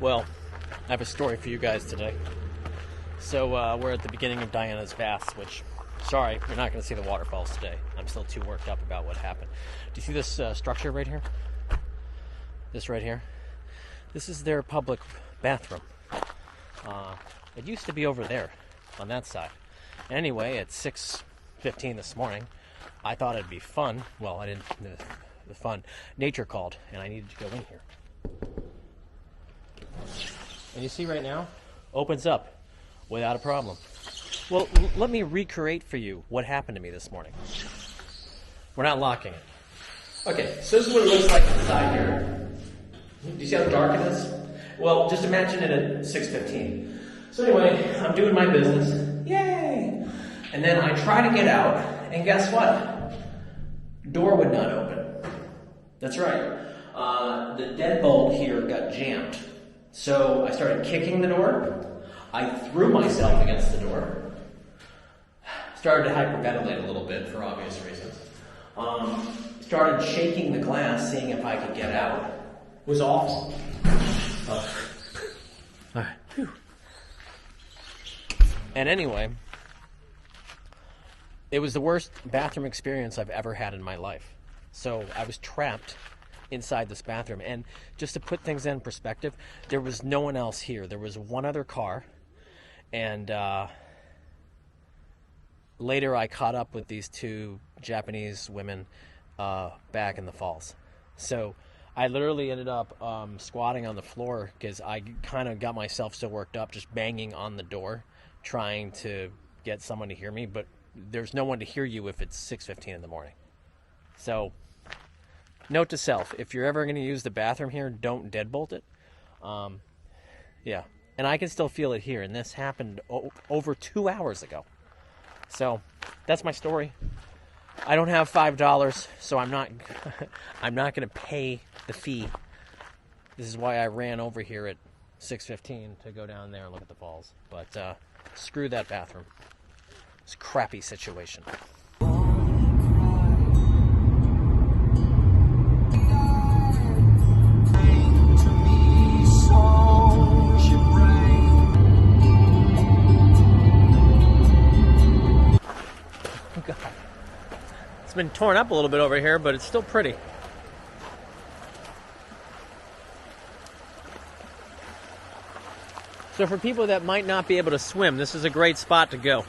Well, I have a story for you guys today. So we're at the beginning of Diana's baths, which, sorry, you're not going to see the waterfalls today. I'm still too worked up about what happened. Do you see this structure right here? This right here? This is their public bathroom. It used to be over there, on that side. Anyway, at 6:15 this morning, I thought it'd be fun. Well, I didn't. The fun. Nature called, and I needed to go in here. And you see right now, opens up without a problem. Well, let me recreate for you what happened to me this morning. We're not locking it. Okay, so this is what it looks like inside here. Do you see how dark it is? Well, just imagine it at 6:15. So anyway, I'm doing my business. Yay! And then I try to get out, and guess what? Door would not open. That's right. The deadbolt here got jammed. So I started kicking the door. I threw myself against the door. Started to hyperventilate a little bit for obvious reasons. Started shaking the glass, seeing if I could get out. It was awful. All right. Whew. And anyway, it was the worst bathroom experience I've ever had in my life. So I was trapped inside this bathroom. And just to put things in perspective, there was no one else here. There was one other car. And later I caught up with these two Japanese women back in the falls. So I literally ended up squatting on the floor because I kind of got myself so worked up just banging on the door, trying to get someone to hear me. But there's no one to hear you if it's 6:15 in the morning. So, note to self, if you're ever going to use the bathroom here, don't deadbolt it. Yeah. And I can still feel it here, and this happened over 2 hours ago. So, that's my story. I don't have $5, so I'm not going to pay the fee. This is why I ran over here at 6:15 to go down there and look at the falls. But screw that bathroom. It's a crappy situation. God. It's been torn up a little bit over here, but it's still pretty. So for people that might not be able to swim, this is a great spot to go.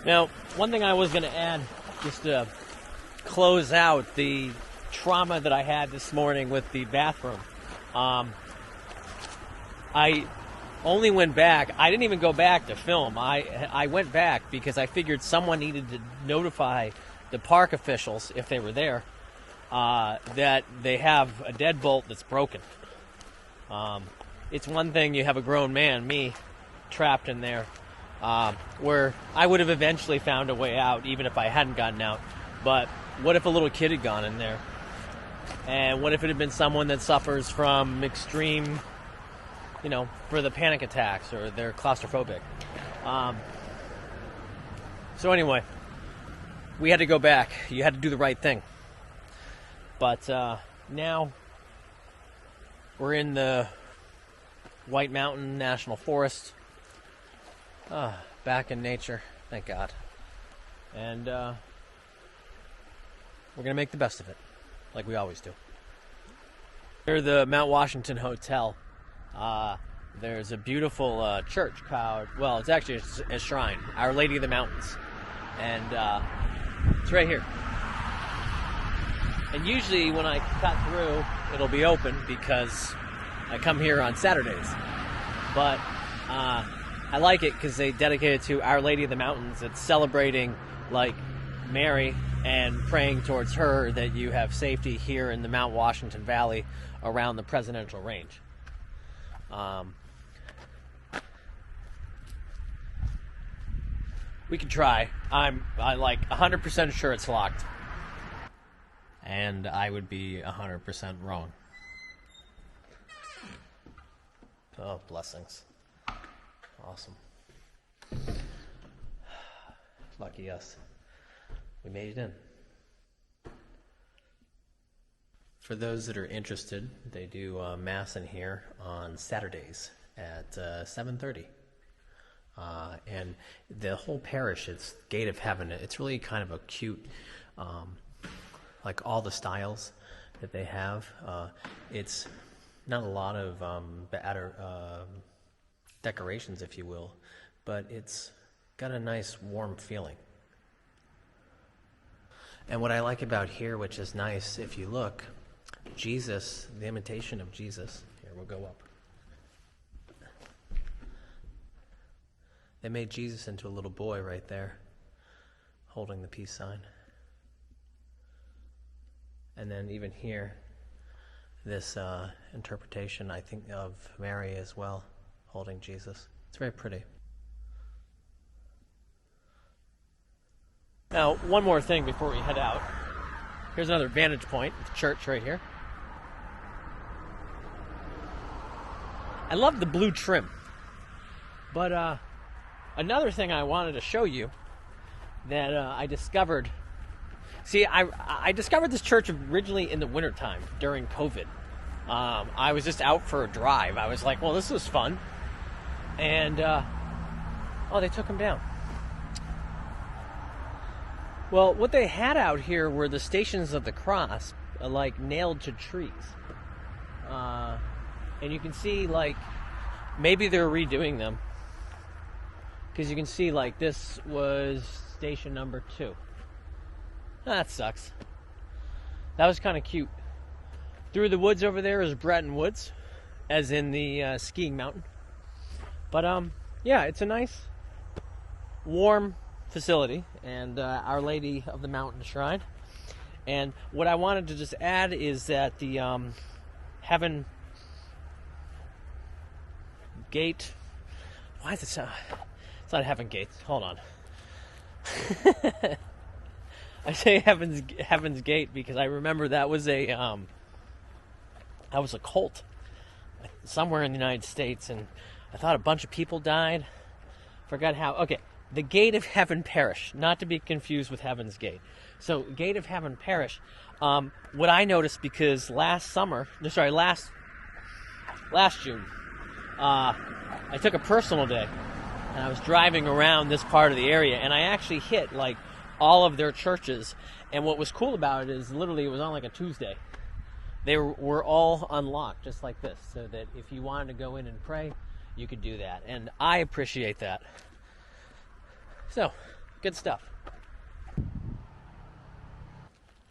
Now, one thing I was going to add, just to close out the trauma that I had this morning with the bathroom. I only went back. I didn't even go back to film. I went back because I figured someone needed to notify the park officials, if they were there, that they have a deadbolt that's broken. It's one thing you have a grown man, me, trapped in there, where I would have eventually found a way out, even if I hadn't gotten out. But what if a little kid had gone in there? And what if it had been someone that suffers from extreme, for the panic attacks, or they're claustrophobic? So anyway, we had to go back. You had to do the right thing. But now we're in the White Mountain National Forest. Back in nature, thank God. And we're going to make the best of it, like we always do. Near the Mount Washington Hotel, there's a beautiful church called, well, it's actually a shrine, Our Lady of the Mountains. And it's right here. And usually when I cut through, it'll be open because I come here on Saturdays. But I like it because they dedicate it to Our Lady of the Mountains. It's celebrating, like, Mary and praying towards her that you have safety here in the Mount Washington Valley around the presidential range. We could try. I'm like 100% sure it's locked. And I would be 100% wrong. Oh, blessings. Awesome. Lucky us. We made it in. For those that are interested, they do Mass in here on Saturdays at 7:30. And the whole parish, it's Gate of Heaven. It's really kind of a cute, like all the styles that they have. It's not a lot of decorations, if you will, but it's got a nice warm feeling. And what I like about here, which is nice, if you look, Jesus, the imitation of Jesus. Here, we'll go up. They made Jesus into a little boy right there, holding the peace sign. And then even here, this interpretation, I think, of Mary as well, holding Jesus. It's very pretty. Now, one more thing before we head out. Here's another vantage point of the church right here. I love the blue trim. But another thing I wanted to show you that I discovered. See, I discovered this church originally in the wintertime during COVID. I was just out for a drive. I was like, well, this was fun. And, they took him down. Well, what they had out here were the Stations of the Cross, like nailed to trees. And you can see, like, maybe they're redoing them. Because you can see, like, this was station number 2. That sucks. That was kind of cute. Through the woods over there is Bretton Woods, as in the skiing mountain. But, yeah, it's a nice, warm facility, and Our Lady of the Mountain Shrine. And what I wanted to just add is that the Heaven Gate. Why is it so? It's not Heaven Gate. Hold on. I say Heaven's Gate because I remember that was a cult somewhere in the United States, and I thought a bunch of people died. Forgot how. Okay. The Gate of Heaven Parish, not to be confused with Heaven's Gate. So, Gate of Heaven Parish, what I noticed, because last June, I took a personal day, and I was driving around this part of the area, and I actually hit, like, all of their churches, and what was cool about it is, literally, it was on, like, a Tuesday. They were all unlocked, just like this, so that if you wanted to go in and pray, you could do that, and I appreciate that. So, good stuff.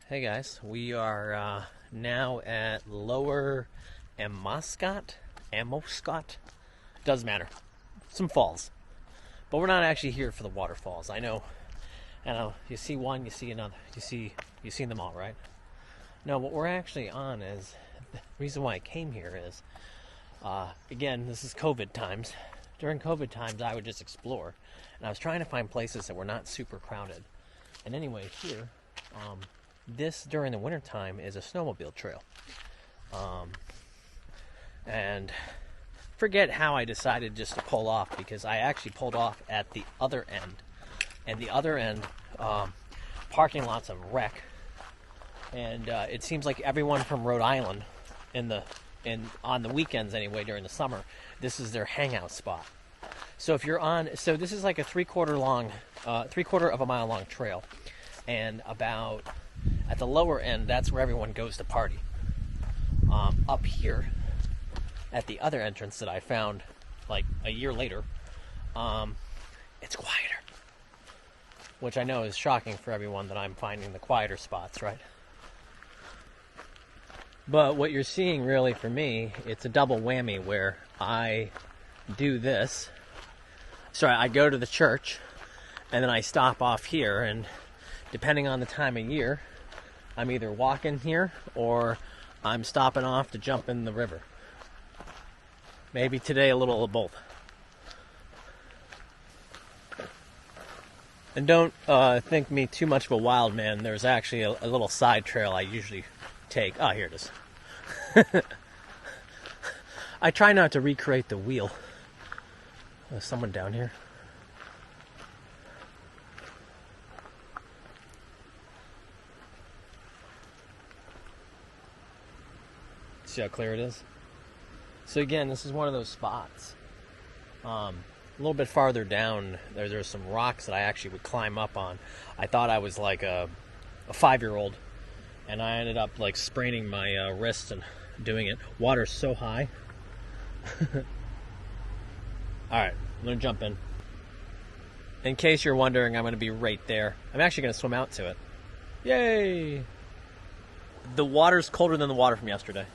Hey guys, we are now at Lower Ammonoosuc. Doesn't matter. Some falls. But we're not actually here for the waterfalls. I know, you see one, you see another. You've seen them all, right? No, what we're actually on is, the reason why I came here is, again, this is COVID times. During COVID times, I would just explore. And I was trying to find places that were not super crowded. And anyway, here, this during the wintertime is a snowmobile trail. And forget how I decided just to pull off, because I actually pulled off at the other end. And the other end, parking lots of wreck. And it seems like everyone from Rhode Island, on the weekends anyway, during the summer, this is their hangout spot. So if you're so this is like a 3/4 of a mile long trail, and about at the lower end, that's where everyone goes to party. Up here, at the other entrance that I found like a year later, it's quieter, which I know is shocking for everyone that I'm finding the quieter spots, right? But what you're seeing really for me, it's a double whammy where I do this. Sorry, I go to the church, and then I stop off here, and depending on the time of year, I'm either walking here, or I'm stopping off to jump in the river. Maybe today a little of both. And don't think me too much of a wild man. There's actually a little side trail I usually take. Oh, here it is. I try not to recreate the wheel. There's someone down here. See how clear it is? So again, this is one of those spots. A little bit farther down, there's some rocks that I actually would climb up on. I thought I was like a 5-year-old, and I ended up like spraining my wrist and doing it. Water's so high. Alright, I'm going to jump in. In case you're wondering, I'm going to be right there. I'm actually going to swim out to it. Yay! The water's colder than the water from yesterday.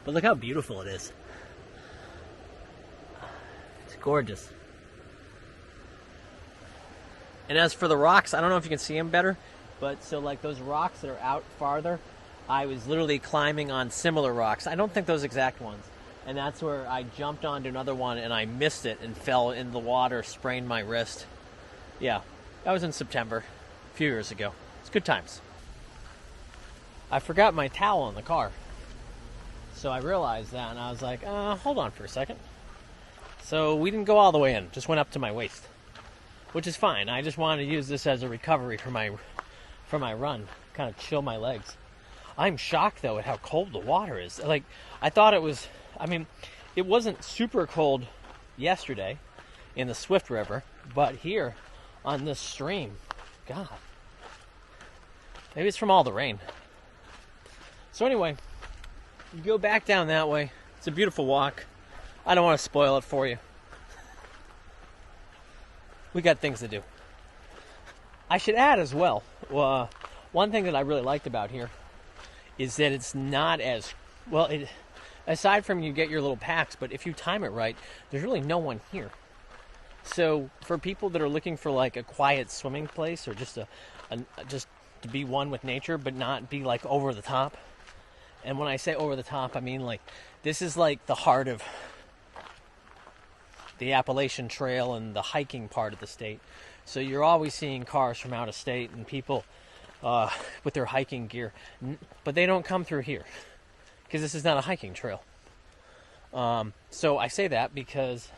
But look how beautiful it is. It's gorgeous. And as for the rocks, I don't know if you can see them better, but so like those rocks that are out farther, I was literally climbing on similar rocks. I don't think those exact ones. And that's where I jumped onto another one and I missed it and fell in the water, sprained my wrist. Yeah, that was in September, a few years ago. It's good times. I forgot my towel in the car. So I realized that and I was like, hold on for a second. So we didn't go all the way in, just went up to my waist. Which is fine. I just wanted to use this as a recovery for my run, kind of chill my legs. I'm shocked though at how cold the water is. Like, I thought it was, it wasn't super cold yesterday in the Swift River, but here on this stream, God, maybe it's from all the rain. So anyway, you go back down that way. It's a beautiful walk. I don't want to spoil it for you. We got things to do. I should add as well, one thing that I really liked about here is that it's not as, well, aside from you get your little packs, but if you time it right, there's really no one here. So for people that are looking for like a quiet swimming place or just just to be one with nature, but not be like over the top. And when I say over the top, I mean like this is like the heart of the Appalachian Trail and the hiking part of the state. So you're always seeing cars from out of state and people with their hiking gear, but they don't come through here because this is not a hiking trail. So I say that because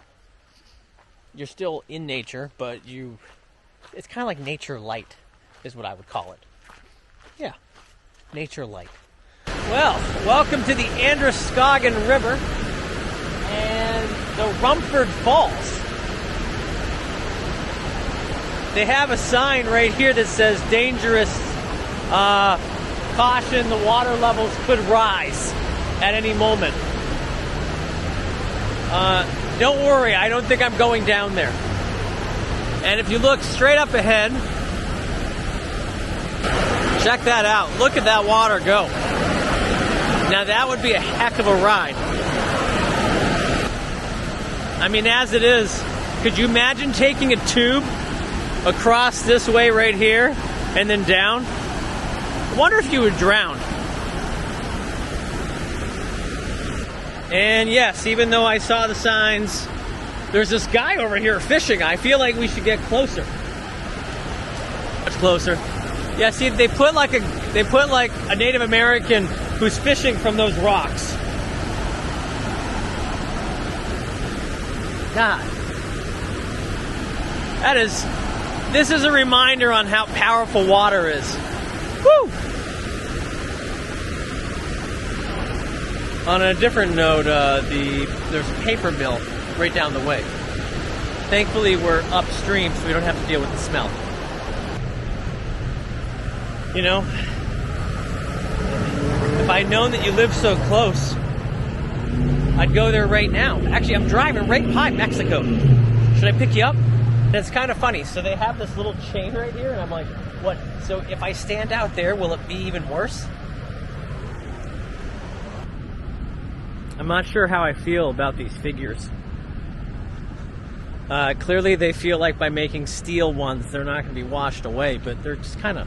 you're still in nature, but it's kind of like nature light is what I would call it. Yeah, nature light. Well, welcome to the Androscogin River and the Rumford Falls. They have a sign right here that says dangerous, caution, the water levels could rise at any moment. Don't worry, I don't think I'm going down there. And if you look straight up ahead, check that out. Look at that water go. Now that would be a heck of a ride. I mean, as it is, could you imagine taking a tube across this way right here and then down? I wonder if you would drown. And yes, even though I saw the signs, there's this guy over here fishing. I feel like we should get closer. Much closer. Yeah, see, they put like a Native American who's fishing from those rocks. God. This is a reminder on how powerful water is. Woo! On a different note, there's a paper mill right down the way. Thankfully, we're upstream, so we don't have to deal with the smell. You know, if I'd known that you lived so close, I'd go there right now. Actually, I'm driving right by Mexico. Should I pick you up? And it's kind of funny. So they have this little chain right here, and I'm like, what? So if I stand out there, will it be even worse? I'm not sure how I feel about these figures. Clearly they feel like by making steel ones, they're not going to be washed away, but they're just kind of,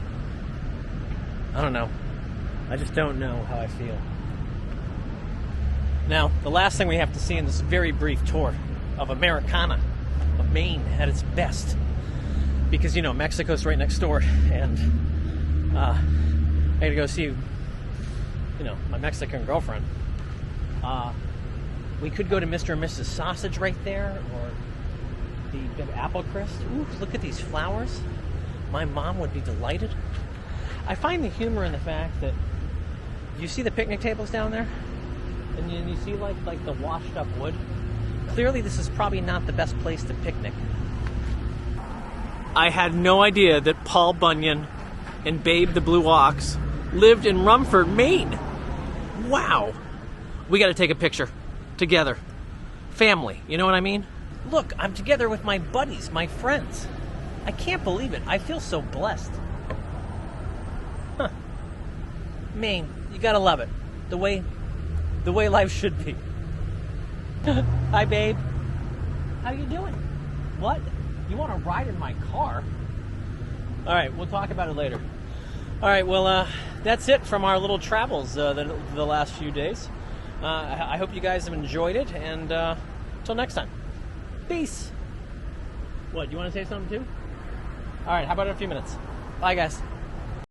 I don't know. I just don't know how I feel. Now, the last thing we have to see in this very brief tour of Americana, of Maine at its best, because, you know, Mexico's right next door, and I gotta go see, you know, my Mexican girlfriend. We could go to Mr. and Mrs. Sausage right there, or the Big Apple Crisp. Ooh, look at these flowers. My mom would be delighted. I find the humor in the fact that, you see the picnic tables down there? And you see like the washed up wood? Clearly this is probably not the best place to picnic. I had no idea that Paul Bunyan and Babe the Blue Ox lived in Rumford, Maine. Wow. We got to take a picture together. Family, you know what I mean? Look, I'm together with my buddies, my friends. I can't believe it. I feel so blessed. Huh. Maine, you got to love it. The way life should be. Hi, babe. How you doing? What? You want to ride in my car? All right, we'll talk about it later. All right, well, that's it from our little travels the last few days. I hope you guys have enjoyed it, and until next time, peace. What, you want to say something too? All right, how about in a few minutes? Bye, guys.